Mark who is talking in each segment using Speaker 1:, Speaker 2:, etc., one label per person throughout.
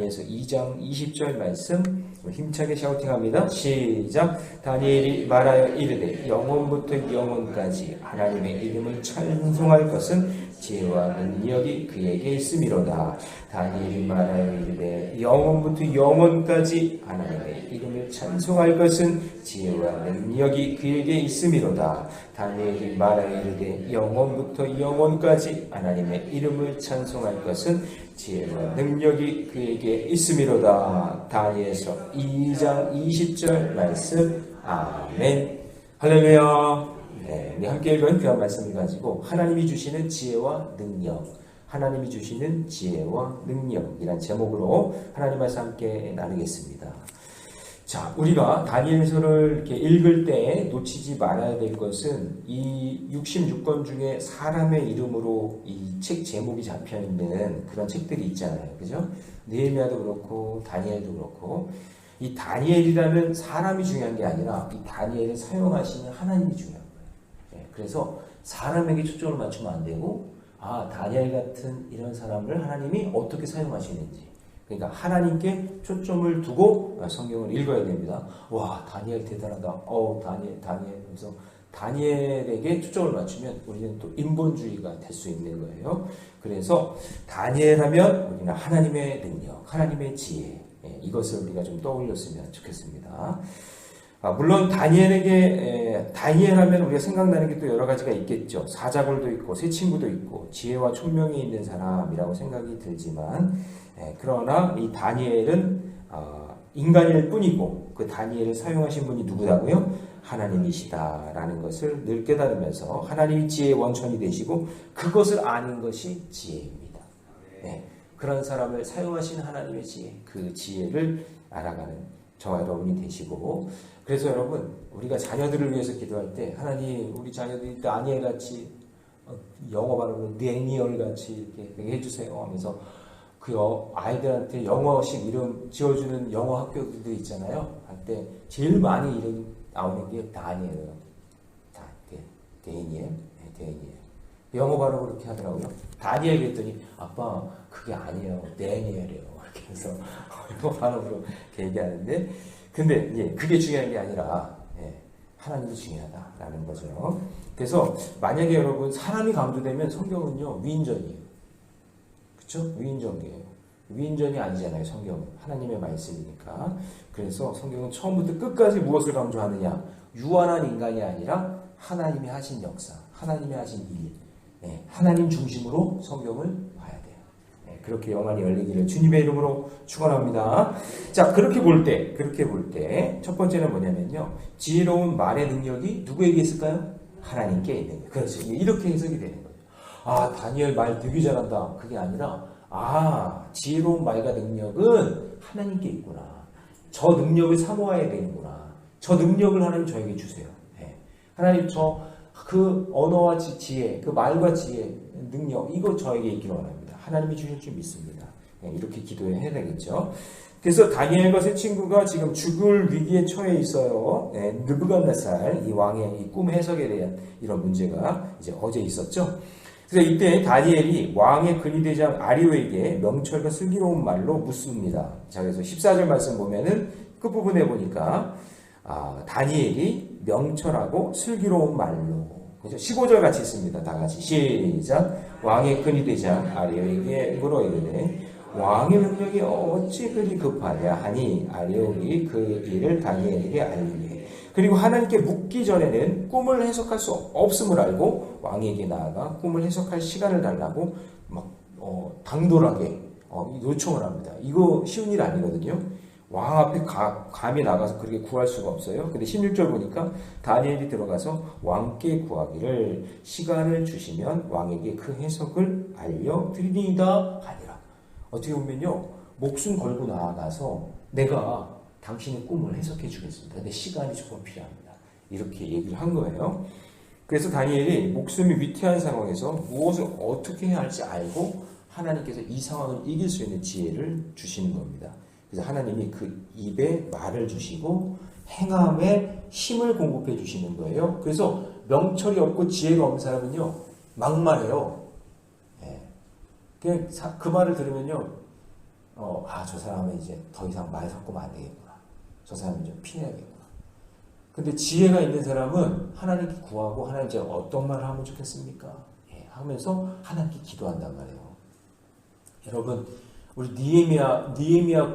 Speaker 1: 다니엘서 2장 20절 말씀 힘차게 샤우팅합니다. 시작. 다니엘이 말하여 이르되 영원부터 영원까지 하나님의 이름을 찬송할 것은 지혜와 능력이 그에게 있음이로다. 다니엘이 말하여 이르되 영원부터 영원까지 하나님의 이름을 찬송할 것은 지혜와 능력이 그에게 있음이로다. 다니엘이 말하여 이르되 영원부터 영원까지 하나님의 이름을 찬송할 것은 지혜와 능력이 그에게 있음이로다. 다니엘서 2장 20절 말씀. 아멘. 할렐루야. 네, 우리 함께 읽은 귀한 말씀을 가지고 하나님이 주시는 지혜와 능력, 하나님이 주시는 지혜와 능력이란 제목으로 하나님 말씀 함께 나누겠습니다. 자, 우리가 다니엘서를 이렇게 읽을 때 놓치지 말아야 될 것은 이 66권 중에 사람의 이름으로 이 책 제목이 잡혀 있는 그런 책들이 있잖아요. 그죠? 느헤미야도 그렇고 다니엘도 그렇고 이 다니엘이라는 사람이 중요한 게 아니라 이 다니엘을 사용하시는 하나님이 중요한 거예요. 네, 그래서 사람에게 초점을 맞추면 안 되고 다니엘 같은 이런 사람을 하나님이 어떻게 사용하시는지 그러니까 하나님께 초점을 두고 성경을 읽어야 됩니다. 와, 다니엘 대단하다. 다니엘. 그래서 다니엘에게 초점을 맞추면 우리는 또 인본주의가 될 수 있는 거예요. 그래서 다니엘 하면 우리는 하나님의 능력, 하나님의 지혜, 이것을 우리가 좀 떠올렸으면 좋겠습니다. 물론 다니엘 하면 우리가 생각나는 게 또 여러 가지가 있겠죠. 사자굴도 있고 새 친구도 있고 지혜와 총명이 있는 사람이라고 생각이 들지만 그러나 이 다니엘은 인간일 뿐이고 그 다니엘을 사용하신 분이 누구라고요? 하나님이시다라는 것을 늘 깨달으면서 하나님이 지혜의 원천이 되시고 그것을 아는 것이 지혜입니다. 네, 그런 사람을 사용하신 하나님의 지혜, 그 지혜를 알아가는 저와 여러분이 되시고 그래서 여러분 우리가 자녀들을 위해서 기도할 때 하나님 우리 자녀들이 다니엘같이 영어 발음으로 데니얼같이 이렇게 해주세요 하면서 그 아이들한테 영어식 이름 지어주는 영어 학교들도 있잖아요. 할 때 제일 많이 이름 나오는 게 다니엘이에요. 데니엘. 영어 발음으로 그렇게 하더라고요. 다니엘 그랬더니 아빠 그게 아니에요. 데니엘이에요. 이렇게 해서 영어 발음으로 이렇게 얘기하는데 근데 그게 중요한 게 아니라 하나님이 중요하다라는 거죠. 그래서 만약에 여러분 사람이 강조되면 성경은요 위인전이에요. 그렇죠? 위인전이에요. 위인전이 아니잖아요. 성경은 하나님의 말씀이니까. 그래서 성경은 처음부터 끝까지 무엇을 강조하느냐? 유한한 인간이 아니라 하나님이 하신 역사, 하나님이 하신 일, 하나님 중심으로 성경을 봐야 돼요. 그렇게 영안이 열리기를 주님의 이름으로 축원합니다. 자, 그렇게 볼 때 첫 번째는 뭐냐면요, 지혜로운 말의 능력이 누구에게 있을까요? 하나님께 있는 거예요. 그렇죠. 이렇게 해석이 되는 거예요. 다니엘 말 되게 잘한다. 그게 아니라 지혜로운 말과 능력은 하나님께 있구나. 저 능력을 사모해야 되는구나. 저 능력을 하나님 저에게 주세요. 하나님 그 언어와 지혜, 그 말과 지혜, 능력 이거 저에게 있기를 원합니다. 하나님이 주실 줄 믿습니다. 이렇게 기도해야 되겠죠. 그래서 다니엘과 새 친구가 지금 죽을 위기에 처해 있어요. 느부갓네살 이 왕의 이 꿈 해석에 대한 이런 문제가 이제 어제 있었죠. 그래서 이때 다니엘이 왕의 근위대장 아리오에게 명철과 슬기로운 말로 묻습니다. 자, 그래서 14절 말씀 보면은 끝부분에 보니까 다니엘이 명철하고 슬기로운 말로, 그죠? 15절 같이 있습니다. 다 같이 시작. 왕의 근위대장 아리오에게 물어 이르되 왕의 명령이 어찌 그리 급하냐 하니 아리오이 그 일을 다니엘에게 알리니 그리고 하나님께 묻기 전에는 꿈을 해석할 수 없음을 알고 왕에게 나아가 꿈을 해석할 시간을 달라고 막 당돌하게 요청을 합니다. 이거 쉬운 일 아니거든요. 왕 앞에 감히 나가서 그렇게 구할 수가 없어요. 근데 16절 보니까 다니엘이 들어가서 왕께 구하기를 시간을 주시면 왕에게 그 해석을 알려드리리이다 하니라. 어떻게 보면요, 목숨 걸고 나아가서 내가 당신의 꿈을 해석해 주겠습니다. 근데 시간이 조금 필요합니다. 이렇게 얘기를 한 거예요. 그래서 다니엘이 목숨이 위태한 상황에서 무엇을 어떻게 해야 할지 알고 하나님께서 이 상황을 이길 수 있는 지혜를 주시는 겁니다. 그래서 하나님이 그 입에 말을 주시고 행함에 힘을 공급해 주시는 거예요. 그래서 명철이 없고 지혜가 없는 사람은요, 막말해요. 그 말을 들으면요, 저 사람은 이제 더 이상 말 섞으면 안 되겠구나. 저 사람은 좀 피해야겠구나. 근데 지혜가 있는 사람은 하나님께 구하고 하나님 제가 어떤 말을 하면 좋겠습니까? 하면서 하나님께 기도한단 말이에요. 여러분, 우리 니에미야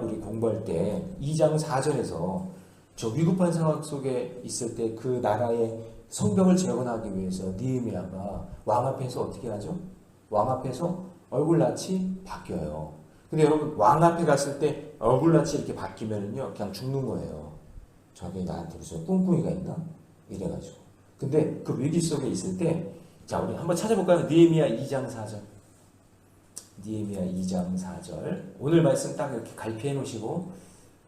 Speaker 1: 우리 공부할 때 2장 4절에서 저 위급한 상황 속에 있을 때 그 나라의 성벽을 재건하기 위해서 니에미야가 왕 앞에서 어떻게 하죠? 왕 앞에서 얼굴낯이 바뀌어요. 근데 여러분, 왕 앞에 갔을 때 얼굴낯이 이렇게 바뀌면은요, 그냥 죽는 거예요. 저기 나한테 무슨 꿍꿍이가 있나? 이래가지고. 근데 그 위기 속에 있을 때, 자, 우리 한번 찾아볼까요? 니에미야 2장 4절. 니에미야 2장 4절. 오늘 말씀 딱 이렇게 갈피해 놓으시고,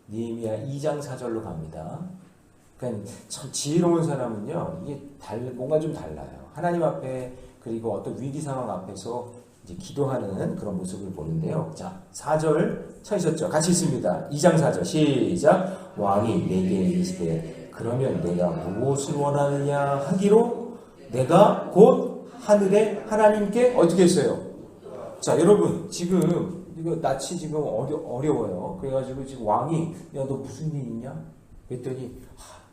Speaker 1: 니에미야 2장 4절로 갑니다. 그러니까 참 지혜로운 사람은요, 이게 뭔가 좀 달라요. 하나님 앞에, 그리고 어떤 위기 상황 앞에서 이제 기도하는 그런 모습을 보는데요. 자, 4절 찾으셨죠? 같이 있습니다. 2장 4절 시작. 왕이 내게 이르시되 그러면 내가 무엇을 원하느냐 하기로 내가 곧 하늘의 하나님께 어떻게 했어요? 자, 여러분 지금 이거 낯이 지금 어려워요. 그래가지고 지금 왕이 야, 너 무슨 일 있냐? 그랬더니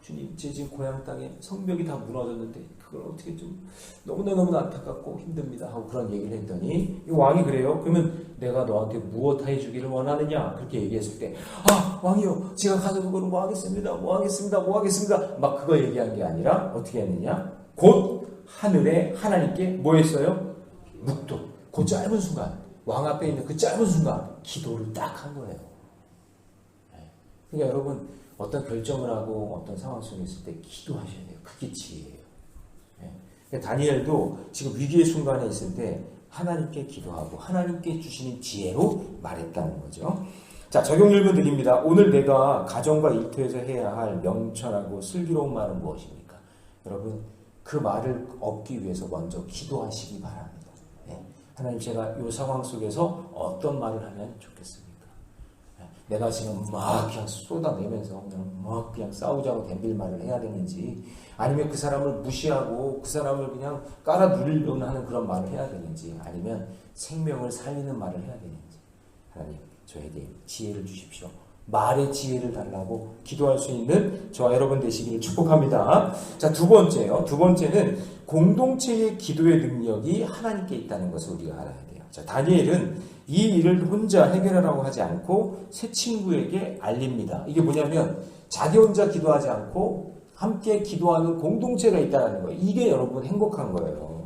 Speaker 1: 주님, 제 지금 고향 땅에 성벽이 다 무너졌는데 그걸 어떻게 좀 너무나 안타깝고 힘듭니다 하고 그런 얘기를 했더니 이 왕이 그래요. 그러면 내가 너한테 무엇 해주기를 원하느냐? 그렇게 얘기했을 때 왕이요, 제가 가서 그거를 뭐 하겠습니다 막 그거 얘기한 게 아니라 어떻게 했느냐? 곧 하늘에 하나님께 뭐 했어요? 묵도. 그 짧은 순간, 왕 앞에 있는 그 짧은 순간 기도를 딱 한 거예요. 그러니까 여러분, 어떤 결정을 하고 어떤 상황 속에 있을 때 기도하셔야 돼요. 그게 지혜예요. 다니엘도 지금 위기의 순간에 있을 때 하나님께 기도하고 하나님께 주시는 지혜로 말했다는 거죠. 자, 적용 1분 드립니다. 오늘 내가 가정과 일터에서 해야 할 명철하고 슬기로운 말은 무엇입니까? 여러분, 그 말을 얻기 위해서 먼저 기도하시기 바랍니다. 하나님, 제가 이 상황 속에서 어떤 말을 하면 좋겠습니까? 내가 지금 막 그냥 쏟아내면서 그냥 싸우자고 덤빌 말을 해야 되는지, 아니면 그 사람을 무시하고 그 사람을 그냥 깔아 누리려고 하는 그런 말을 해야 되는지, 아니면 생명을 살리는 말을 해야 되는지, 하나님 저에게 지혜를 주십시오. 말의 지혜를 달라고 기도할 수 있는 저와 여러분 되시기를 축복합니다. 자, 두 번째요. 두 번째는 공동체의 기도의 능력이 하나님께 있다는 것을 우리가 알아야 돼요. 자, 다니엘은 이 일을 혼자 해결하라고 하지 않고 새 친구에게 알립니다. 이게 뭐냐면 자기 혼자 기도하지 않고 함께 기도하는 공동체가 있다는 거예요. 이게 여러분 행복한 거예요.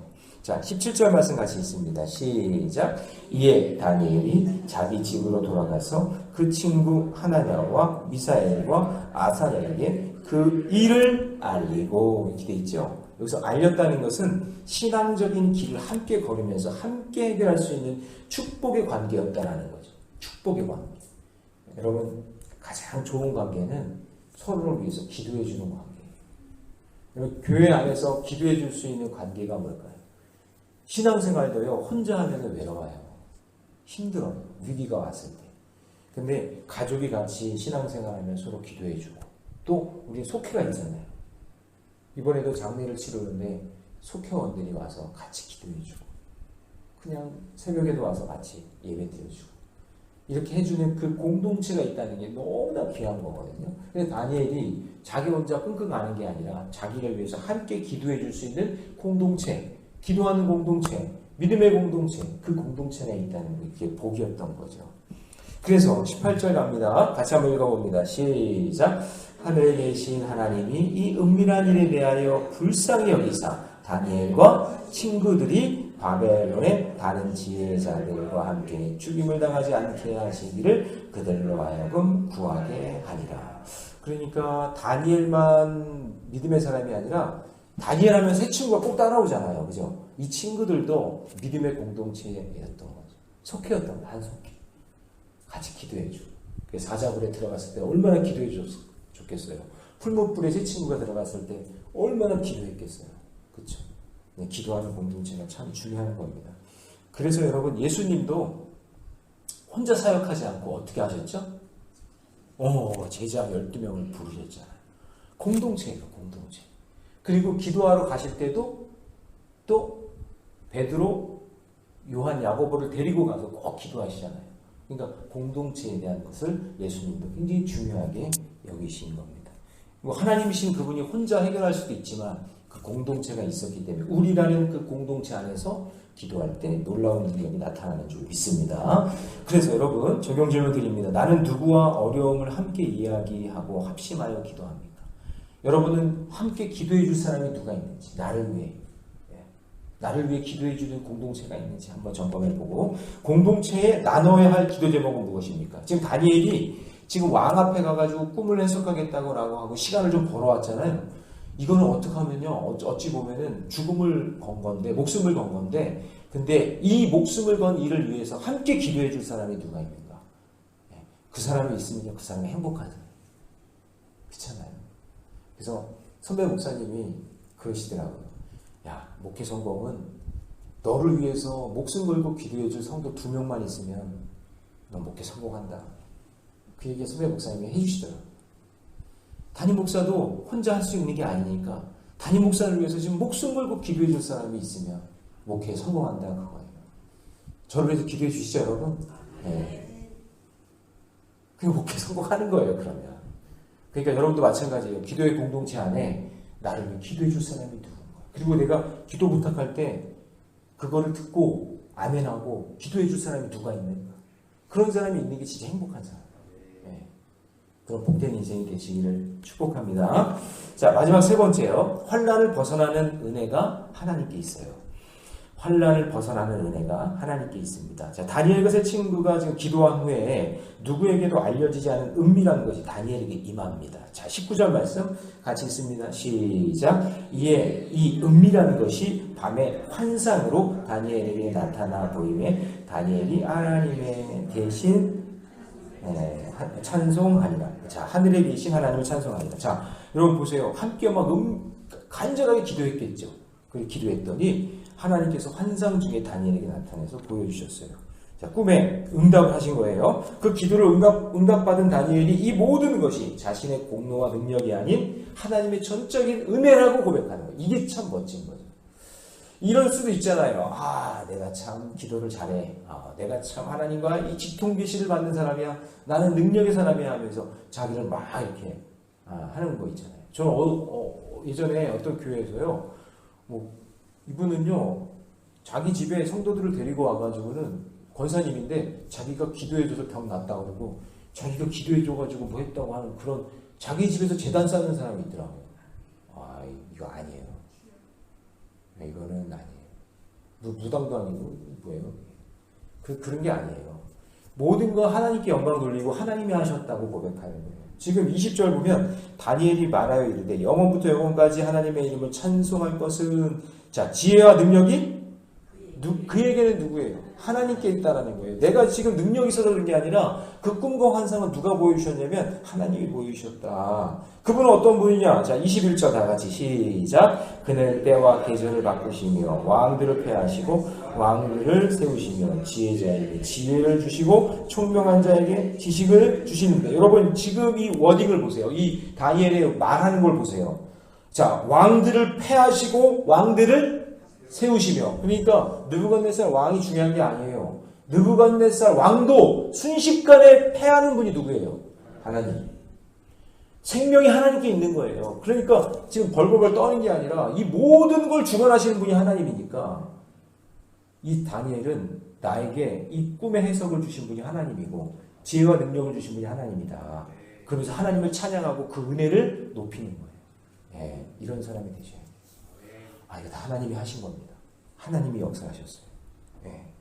Speaker 1: 자, 17절 말씀 같이 있습니다. 시작. 이에 다니엘이 자기 집으로 돌아가서 그 친구 하나냐와 미사엘과 아사엘에게 그 일을 알리고, 이렇게 돼 있죠. 여기서 알렸다는 것은 신앙적인 길을 함께 걸으면서 함께 해결할 수 있는 축복의 관계였다라는 거죠. 축복의 관계. 여러분, 가장 좋은 관계는 서로를 위해서 기도해 주는 관계예요. 여러분, 교회 안에서 기도해 줄 수 있는 관계가 뭘까요? 신앙생활도요, 혼자 하면 외로워요. 힘들어요. 위기가 왔을 때. 근데 가족이 같이 신앙생활하면 서로 기도해주고, 또 우리 속회가 있잖아요. 이번에도 장례를 치르는데 속회원들이 와서 같이 기도해주고, 그냥 새벽에도 와서 같이 예배드려주고, 이렇게 해주는 그 공동체가 있다는 게 너무나 귀한 거거든요. 근데 다니엘이 자기 혼자 끙끙 앓는 게 아니라 자기를 위해서 함께 기도해줄 수 있는 공동체, 기도하는 공동체, 믿음의 공동체, 그 공동체 내에 있다는 게 복이었던 거죠. 그래서 18절 갑니다. 같이 한번 읽어봅니다. 시작. 하늘에 계신 하나님이 이 은밀한 일에 대하여 불쌍히 여기사 다니엘과 친구들이 바벨론의 다른 지혜자들과 함께 죽임을 당하지 않게 하시기를 그들로 하여금 구하게 하니라. 그러니까 다니엘만 믿음의 사람이 아니라 다니엘 하면 새 친구가 꼭 따라오잖아요. 그죠? 이 친구들도 믿음의 공동체였던 거죠. 속회였던 거예요. 한 속회. 같이 기도해주고. 사자굴에 들어갔을 때 얼마나 기도해줬겠어요. 풀무불에 새 친구가 들어갔을 때 얼마나 기도했겠어요. 그렇죠? 네, 기도하는 공동체가 참 중요한 겁니다. 그래서 여러분, 예수님도 혼자 사역하지 않고 어떻게 하셨죠? 제자 12명을 부르셨잖아요. 공동체예요. 공동체. 그리고 기도하러 가실 때도 또 베드로, 요한, 야고보를 데리고 가서 꼭 기도하시잖아요. 그러니까 공동체에 대한 것을 예수님도 굉장히 중요하게 여기신 겁니다. 뭐 하나님이신 그분이 혼자 해결할 수도 있지만 그 공동체가 있었기 때문에 우리라는 그 공동체 안에서 기도할 때 놀라운 능력이 나타나는 줄 믿습니다. 그래서 여러분 적용 질문 드립니다. 나는 누구와 어려움을 함께 이야기하고 합심하여 기도합니까? 여러분은 함께 기도해 줄 사람이 누가 있는지, 나를 위해 기도해 주는 공동체가 있는지 한번 점검해보고, 공동체에 나눠야 할 기도 제목은 무엇입니까? 지금 다니엘이 지금 왕 앞에 가가지고 꿈을 해석하겠다고 하고 시간을 좀 벌어왔잖아요. 이거는 어떻게 하면요, 어찌 보면은 죽음을 건 건데, 목숨을 건 건데, 근데 이 목숨을 건 일을 위해서 함께 기도해 줄 사람이 누가 있는가? 그 사람이 있으면요, 그 사람이 행복하잖아요. 그렇잖아요. 그래서 선배 목사님이 그러시더라고요. 야, 목회 성공은 너를 위해서 목숨 걸고 기도해 줄 성도 2명만 있으면 넌 목회 성공한다. 그 얘기 선배 목사님이 해주시더라고요. 담임 목사도 혼자 할 수 있는 게 아니니까 담임 목사를 위해서 지금 목숨 걸고 기도해 줄 사람이 있으면 목회에 성공한다 그거예요. 저를 위해서 기도해 주시죠, 여러분? 네. 그 목회 성공하는 거예요, 그러면. 그러니까 여러분도 마찬가지예요. 기도의 공동체 안에 나를 위해 기도해 줄 사람이 누군가. 그리고 내가 기도 부탁할 때 그거를 듣고 아멘하고 기도해 줄 사람이 누가 있는가. 그런 사람이 있는 게 진짜 행복한 사람. 그런 복된 인생이 되시기를 축복합니다. 자, 마지막 3번째요. 환난을 벗어나는 은혜가 하나님께 있어요. 환난을 벗어나는 은혜가 하나님께 있습니다. 자, 다니엘 것의 친구가 지금 기도한 후에 누구에게도 알려지지 않은 은밀한 것이 다니엘에게 임합니다. 자, 19절 말씀 같이 읽습니다. 시작. 이에 이 은밀한 것이 밤의 환상으로 다니엘에게 나타나 보이매 다니엘이 하나님의 대신 찬송하리라. 자, 하늘에 계신 하나님을 찬송하리라. 자, 여러분 보세요. 함께 막 간절하게 기도했겠죠. 그리고 기도했더니 하나님께서 환상 중에 다니엘에게 나타내서 보여주셨어요. 자, 꿈에 응답을 하신 거예요. 그 기도를 응답받은 다니엘이 이 모든 것이 자신의 공로와 능력이 아닌 하나님의 전적인 은혜라고 고백하는 거예요. 이게 참 멋진 거죠. 이럴 수도 있잖아요. 아, 내가 참 기도를 잘해. 아, 내가 참 하나님과 이 직통 계시를 받는 사람이야. 나는 능력의 사람이야 하면서 자기를 막 이렇게 하는 거 있잖아요. 저는 예전에 어떤 교회에서요. 이분은요. 자기 집에 성도들을 데리고 와가지고는 권사님인데 자기가 기도해줘서 병 났다 그러고 자기가 기도해줘가지고 뭐 했다고 하는 그런 자기 집에서 제단 쌓는 사람이 있더라고요. 아, 이거 아니에요. 이거는 아니에요. 무당도 아니고 뭐예요? 그런 게 아니에요. 모든 거 하나님께 영광 돌리고 하나님이 하셨다고 고백하는 거예요. 지금 20절 보면 다니엘이 말하여 이르되 영원부터 영원까지 하나님의 이름을 찬송할 것은 자 지혜와 능력이 그에게는 누구예요? 하나님께 있다라는 거예요. 내가 지금 능력이 있어서 그런 게 아니라 그 꿈과 환상은 누가 보여주셨냐면 하나님이 보여주셨다. 그분은 어떤 분이냐? 자 21절 다 같이 시작. 그는 때와 계절을 바꾸시며 왕들을 폐하시고 왕들을 세우시며 지혜자에게 지혜를 주시고 총명한 자에게 지식을 주시는데 여러분 지금 이 워딩을 보세요. 이 다니엘의 말하는 걸 보세요. 자 왕들을 폐하시고 왕들을 세우시며 그러니까 느부갓네살 왕이 중요한 게 아니에요. 느부갓네살 왕도 순식간에 패하는 분이 누구예요? 하나님. 생명이 하나님께 있는 거예요. 그러니까 지금 벌벌벌 떠는 게 아니라 이 모든 걸 주관하시는 분이 하나님이니까 이 다니엘은 나에게 이 꿈의 해석을 주신 분이 하나님이고 지혜와 능력을 주신 분이 하나님이다. 그러면서 하나님을 찬양하고 그 은혜를 높이는 거예요. 네, 이런 사람이 되셔야 돼요. 이거 다 하나님이 하신 겁니다. 하나님이 역사하셨어요. 네.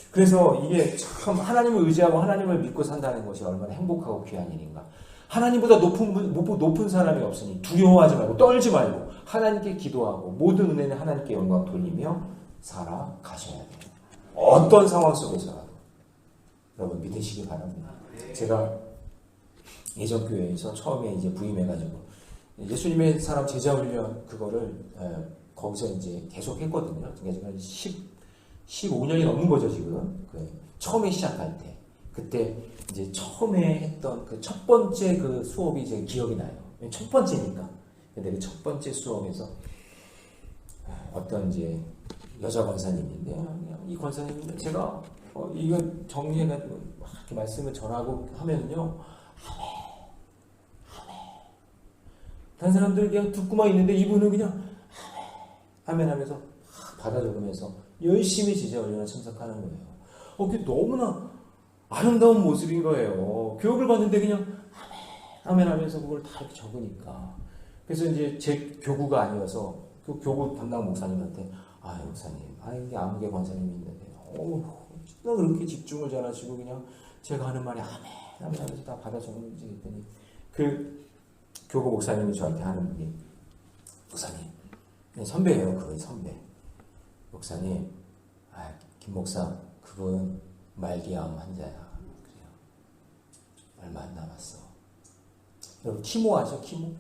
Speaker 1: 그래서 이게 참 하나님을 의지하고 하나님을 믿고 산다는 것이 얼마나 행복하고 귀한 일인가. 하나님보다 높은 사람이 없으니 두려워하지 말고 떨지 말고 하나님께 기도하고 모든 은혜는 하나님께 영광 돌리며 살아가셔야 돼요. 어떤 상황 속에서라도 여러분 믿으시기 바랍니다. 제가 예전 교회에서 처음에 이제 부임해가지고 예수님의 사람 제자 훈련 그거를 거기서 이제 계속 했거든요. 그러니까 지금 15년이 넘는 거죠, 지금. 처음에 시작할 때. 그때 이제 처음에 했던 그 첫 번째 그 수업이 제 기억이 나요. 첫 번째니까. 근데 그 첫 번째 수업에서 어떤 이제 여자 권사님인데, 이 권사님은 제가 이건 정리해가지고 막 이렇게 말씀을 전하고 하면요. 다른 사람들 그냥 듣고만 있는데 이분은 그냥 아멘 하면서 받아 적으면서 열심히 제자훈련을 참석하는 거예요. 그게 너무나 아름다운 모습인 거예요. 교육을 받는데 그냥 아멘 하면서 그걸 다 이렇게 적으니까. 그래서 이제 제 교구가 아니어서 그 교구 담당 목사님한테 목사님, 이게 아무개 권사님이 있는데 진짜 그렇게 집중을 잘하시고 그냥 제가 하는 말이 아멘 하면서 다 받아 적는지 했더니 그 교구 목사님이 저한테 하는 분이 목사님, 선배예요. 그분 선배. 목사님, 김 목사, 그분 말기암 환자야. 그래요. 얼마 안 남았어. 여러분 키모 아시죠? 키모?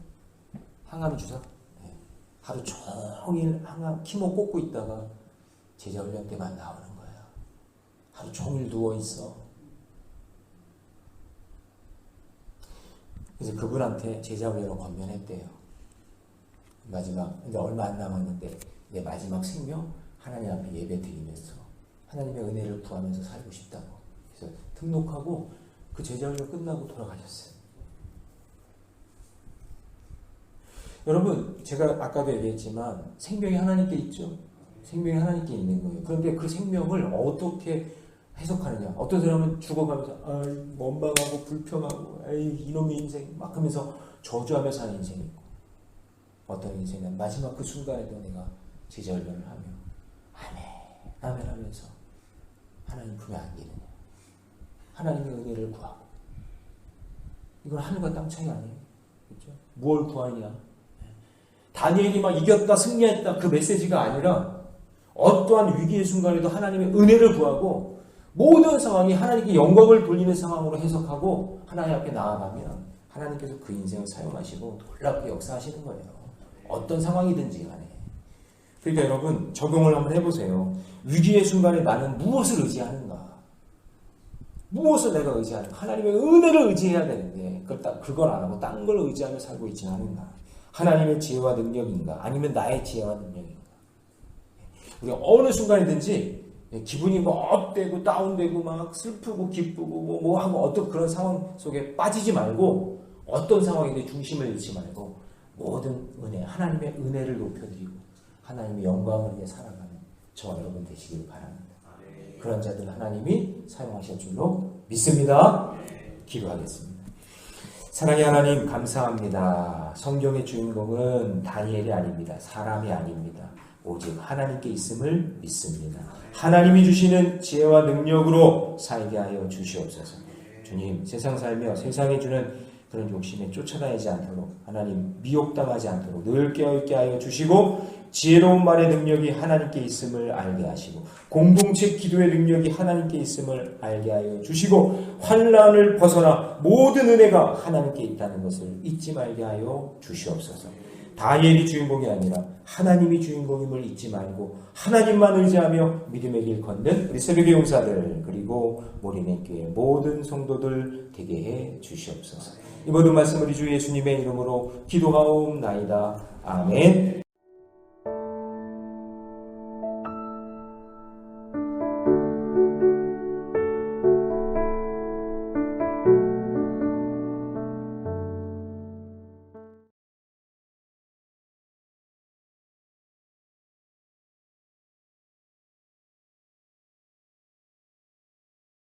Speaker 1: 항암 주사? 네. 하루 종일 키모 꽂고 있다가 제자훈련 때만 나오는 거야. 하루 종일 누워 있어. 그래서 그분한테 제자훈련을 권면했대요. 마지막, 이제 얼마 안 남았는데 내 마지막 생명 하나님 앞에 예배 드리면서 하나님의 은혜를 구하면서 살고 싶다고. 그래서 등록하고 그 제자훈련 끝나고 돌아가셨어요. 여러분, 제가 아까도 얘기했지만 생명이 하나님께 있죠. 생명이 하나님께 있는 거예요. 그런데 그 생명을 어떻게 해석하느냐. 어떤 사람은 죽어가면서 원망하고 불평하고 이놈의 인생 막 하면서 저주하며 사는 인생이 있고, 어떤 인생은 마지막 그 순간에도 내가 제자훈련을 하며 아멘 하면서 하나님 품에 안기느냐, 하나님의 은혜를 구하고. 이건 하늘과 땅 차이 아니에요. 그렇죠? 무엇을 구하느냐. 다니엘이 막 이겼다 승리했다 그 메시지가 아니라 어떠한 위기의 순간에도 하나님의 은혜를 구하고 모든 상황이 하나님께 영광을 돌리는 상황으로 해석하고 하나님 앞에 나아가면 하나님께서 그 인생을 사용하시고 놀랍게 역사하시는 거예요. 어떤 상황이든지 간에. 그러니까 여러분 적용을 한번 해보세요. 위기의 순간에 나는 무엇을 의지하는가? 무엇을 내가 의지하는가? 하나님의 은혜를 의지해야 되는데 그걸 안 하고 딴 걸 의지하며 살고 있지 않은가? 하나님의 지혜와 능력인가? 아니면 나의 지혜와 능력인가? 우리가 어느 순간이든지 기분이 뭐 업되고 다운되고 막 슬프고 기쁘고 뭐 하고 어떤 그런 상황 속에 빠지지 말고 어떤 상황인데 중심을 잃지 말고 모든 은혜, 하나님의 은혜를 높여드리고 하나님의 영광을 위해 살아가는 저와 여러분 되시길 바랍니다. 그런 자들 하나님이 사용하실 줄로 믿습니다. 기도하겠습니다. 사랑의 하나님 감사합니다. 성경의 주인공은 다니엘이 아닙니다. 사람이 아닙니다. 오직 하나님께 있음을 믿습니다. 하나님이 주시는 지혜와 능력으로 살게 하여 주시옵소서. 주님, 세상 살며 세상이 주는 그런 욕심에 쫓아다니지 않도록 하나님 미혹당하지 않도록 늘 깨어있게 하여 주시고 지혜로운 말의 능력이 하나님께 있음을 알게 하시고 공동체 기도의 능력이 하나님께 있음을 알게 하여 주시고 환난을 벗어나 모든 은혜가 하나님께 있다는 것을 잊지 말게 하여 주시옵소서. 다니엘이 주인공이 아니라 하나님이 주인공임을 잊지 말고 하나님만 의지하며 믿음의 길 걷는 우리 새벽의 용사들 그리고 모리네 교회 모든 성도들 되게 해 주시옵소서. 이 모든 말씀 우리 주 예수님의 이름으로 기도하옵나이다. 아멘.